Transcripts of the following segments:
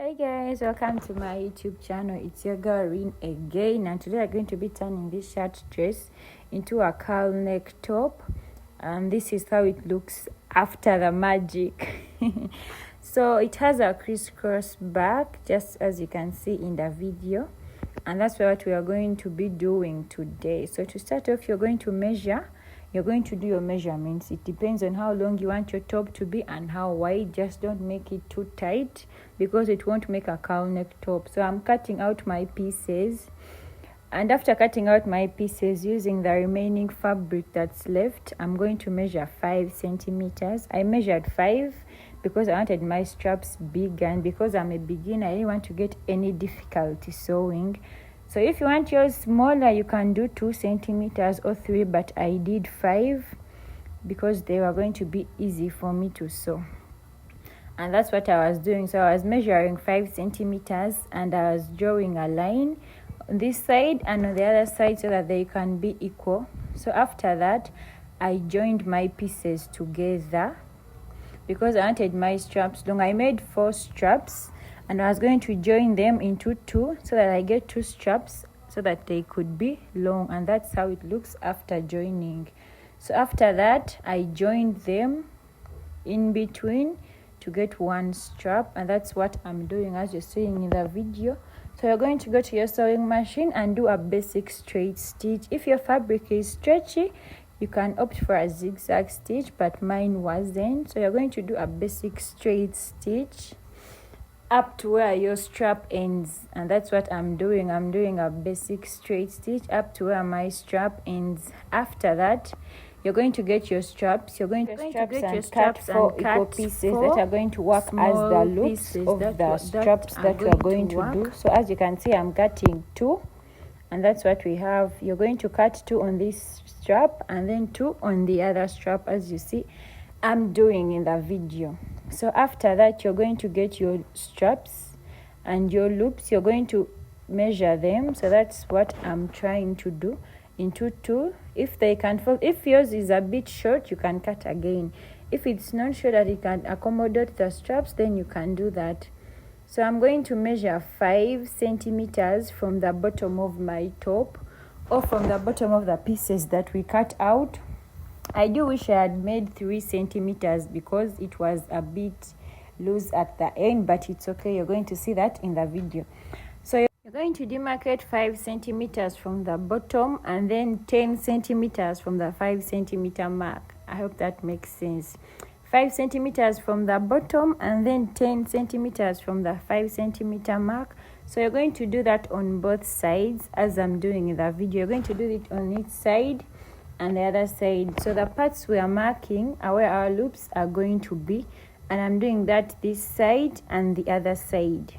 Hey guys, welcome to my YouTube channel. It's your girl Rin again, and today I'm going to be turning this shirt dress into a cowl neck top, and this is how it looks after the magic. So it has a crisscross back, just as you can see in the video, and that's what we are going to be doing today. So to start off, you're going to measure. You're going to do your measurements. It depends on how long you want your top to be and how wide. Just don't make it too tight because it won't make a cowl neck top. So I'm cutting out my pieces, and after cutting out my pieces using the remaining fabric that's left, I'm going to measure 5 centimeters. I measured 5 because I wanted my straps big, and because I'm a beginner, I didn't want to get any difficulty sewing. So if you want yours smaller, you can do 2 centimeters or 3, but I did 5 because they were going to be easy for me to sew. And that's what I was doing. So I was measuring 5 centimeters and I was drawing a line on this side and on the other side so that they can be equal. So after that, I joined my pieces together because I wanted my straps long. I made 4 straps. And I was going to join them into 2 so that I get 2 straps so that they could be long, and that's how it looks after joining. So after that, I joined them in between to get 1 strap, and that's what I'm doing as you're seeing in the video. So you're going to go to your sewing machine and do a basic straight stitch. If your fabric is stretchy, you can opt for a zigzag stitch, but mine wasn't. So you're going to do a basic straight stitch up to where your strap ends, and that's what I'm doing. I'm doing a basic straight stitch up to where my strap ends. After that, you're going to get your straps. You're going to get your straps and cut 4 equal pieces that are going to work as the loops of the straps that we're going to do. So as you can see, I'm cutting 2, and that's what we have. You're going to cut 2 on this strap and then 2 on the other strap, as you see I'm doing in the video. So after that, you're going to get your straps and your loops. You're going to measure them. So that's what I'm trying to do into 2. If they can fall, if yours is a bit short, you can cut again. If it's not sure that it can accommodate the straps, then you can do that. So I'm going to measure 5 centimeters from the bottom of my top, or from the bottom of the pieces that we cut out. I do wish I had made 3 centimeters because it was a bit loose at the end, but it's okay. You're going to see that in the video. So you're going to demarcate 5 centimeters from the bottom and then 10 centimeters from the 5 centimeter mark. I hope that makes sense. 5 centimeters from the bottom and then 10 centimeters from the 5 centimeter mark. So you're going to do that on both sides as I'm doing in the video. You're going to do it on each side and the other side. So the parts we are marking are where our loops are going to be, and I'm doing that this side and the other side.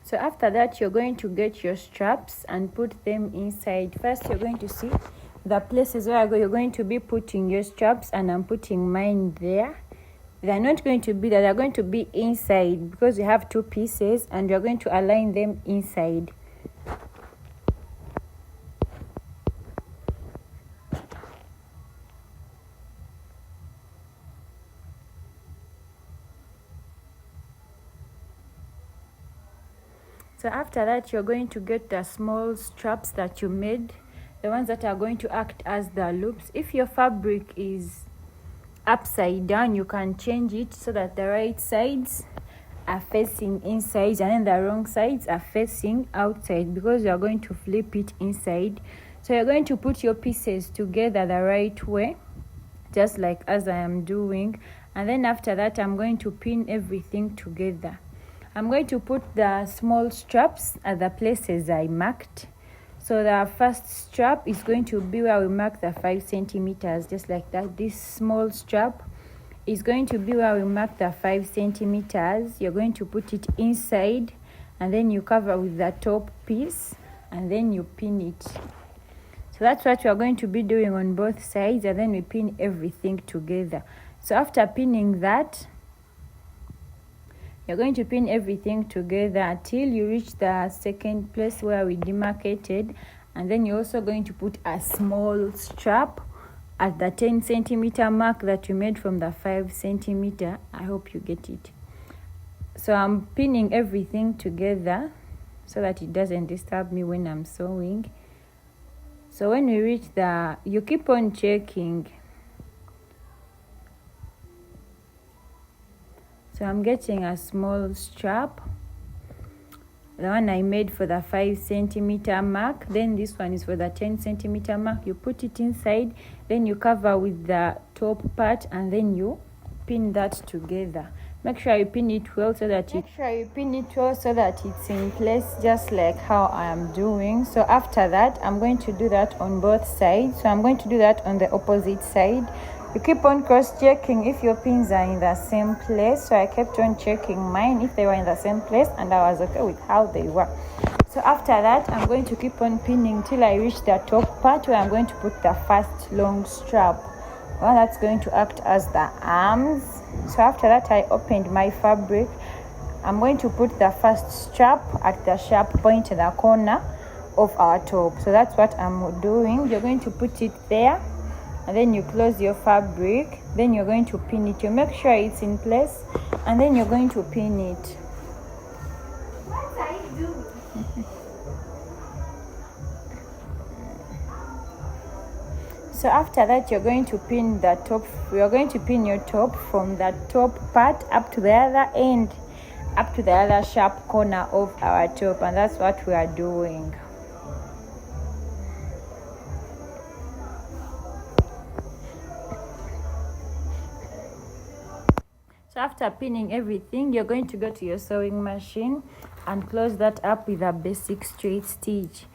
So after that, you're going to get your straps and put them inside. First, you're going to see the places where you're going to be putting your straps, and I'm putting mine there. They're not going to be there, they're going to be inside because you have 2 pieces and you're going to align them inside. So after that, you're going to get the small straps that you made, the ones that are going to act as the loops. If your fabric is upside down, you can change it so that the right sides are facing inside and then the wrong sides are facing outside, because you're going to flip it inside. So you're going to put your pieces together the right way, just like as I am doing, and then after that, I'm going to pin everything together. I'm going to put the small straps at the places I marked. So the first strap is going to be where we mark the 5 centimeters, just like that. This small strap is going to be where we mark the 5 centimeters. You're going to put it inside, and then you cover with the top piece, and then you pin it. So that's what we're going to be doing on both sides, and then we pin everything together. So after pinning that, You're going to pin everything together till you reach the second place where we demarcated, and then you're also going to put a small strap at the 10 centimeter mark that you made from the 5 centimeter. I hope you get it. So I'm pinning everything together so that it doesn't disturb me when I'm sewing. So when we reach you keep on checking. So I'm getting a small strap, the one I made for the 5 centimeter mark. Then this one is for the 10 centimeter mark. You put it inside, then you cover with the top part, and then you pin that together. Make sure you pin it well so that it's in place, just like how I am doing. So after that, I'm going to do that on both sides. So I'm going to do that on the opposite side. You keep on cross-checking if your pins are in the same place. So I kept on checking mine if they were in the same place, and I was okay with how they were. So after that, I'm going to keep on pinning till I reach the top part where I'm going to put the first long strap. Well, that's going to act as the arms. So after that, I opened my fabric. I'm going to put the first strap at the sharp point in the corner of our top. So that's what I'm doing. You're going to put it there, and then you close your fabric. Then you're going to pin it. You make sure it's in place, and then you're going to pin it. What are you doing? So after that, you're going to pin the top. You're going to pin your top from the top part up to the other end, up to the other sharp corner of our top, and that's what we are doing. So after pinning everything, you're going to go to your sewing machine and close that up with a basic straight stitch.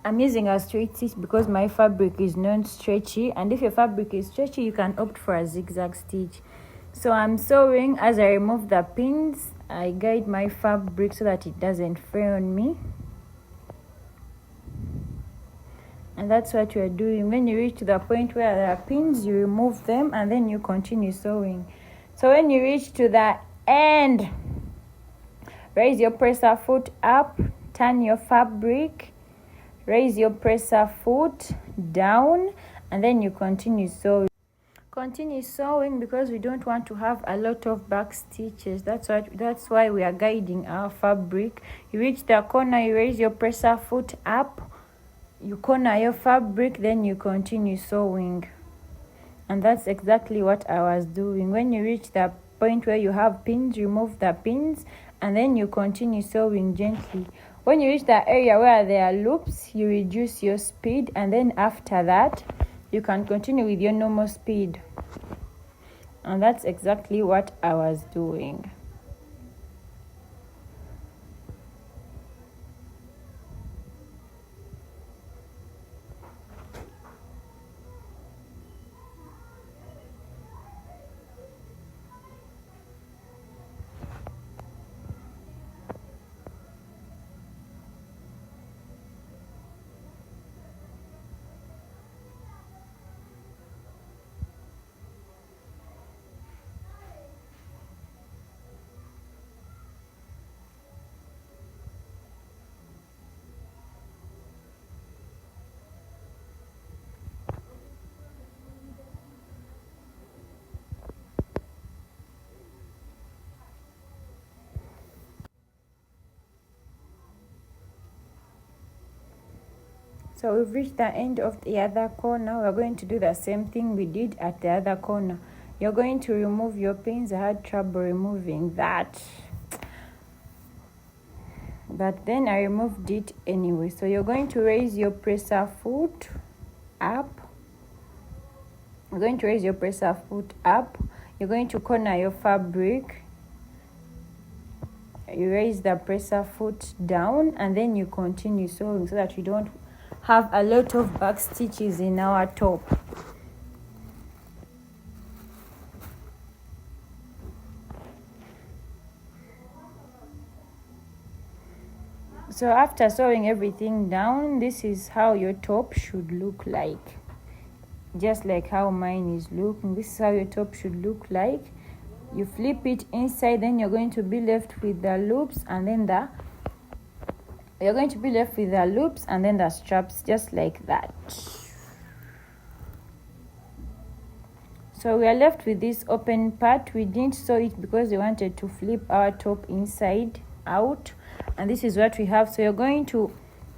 I'm using a straight stitch because my fabric is non-stretchy, and if your fabric is stretchy, you can opt for a zigzag stitch. So I'm sewing. As I remove the pins, I guide my fabric so that it doesn't fray on me. And that's what you're doing. When you reach to the point where there are pins, you remove them and then you continue sewing. So when you reach to the end, raise your presser foot up, turn your fabric, raise your presser foot down, and then you continue sewing. Continue sewing because we don't want to have a lot of back stitches. That's why we are guiding our fabric. You reach the corner, you raise your presser foot up, you corner your fabric, then you continue sewing. And that's exactly what I was doing. When you reach the point where you have pins, remove the pins, and then you continue sewing gently. When you reach the area where there are loops, you reduce your speed, and then after that, you can continue with your normal speed. And that's exactly what I was doing. So we've reached the end of the other corner. We're going to do the same thing we did at the other corner. You're going to remove your pins. I had trouble removing that, but then I removed it anyway. So you're going to raise your presser foot up. You're going to raise your presser foot up. You're going to corner your fabric. You raise the presser foot down, and then you continue sewing so that you don't have a lot of back stitches in our top. So after sewing everything down, this is how your top should look like. Just like how mine is looking, this is how your top should look like. you flip it inside, then you're going to be left with the loops, and then the straps, just like that. So we are left with this open part. We didn't sew it because we wanted to flip our top inside out, and this is what we have. So you're going to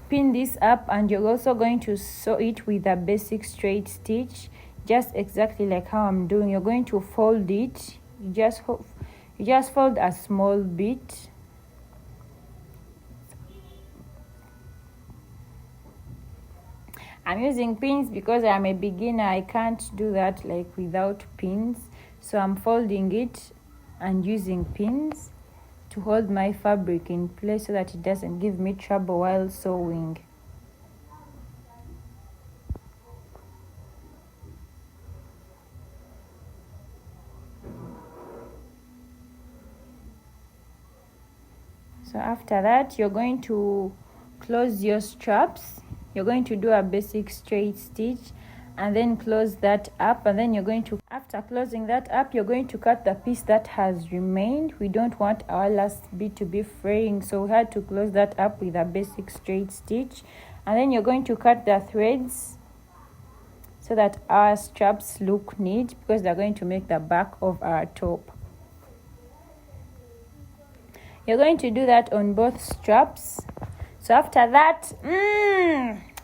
pin this up, and you're also going to sew it with a basic straight stitch, just exactly like how I'm doing. You're going to fold it. You just fold a small bit. I'm using pins because I'm a beginner. I can't do that like without pins, so I'm folding it and using pins to hold my fabric in place so that it doesn't give me trouble while sewing. So after that, you're going to close your straps. You're going to do a basic straight stitch and then close that up, and then you're going to, after closing that up, you're going to cut the piece that has remained. We don't want our last bit to be fraying, so we had to close that up with a basic straight stitch, and then you're going to cut the threads so that our straps look neat, because they're going to make the back of our top. You're going to do that on both straps. So after that,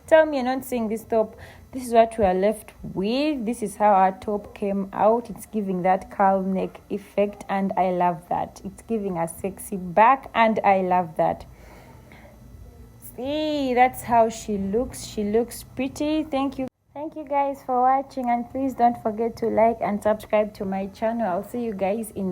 tell me you're not seeing this top. This is what we are left with. This is how our top came out. It's giving that cowl neck effect, and I love that. It's giving a sexy back, and I love that. See, that's how she looks. She looks pretty. Thank you guys for watching, and please don't forget to like and subscribe to my channel. I'll see you guys in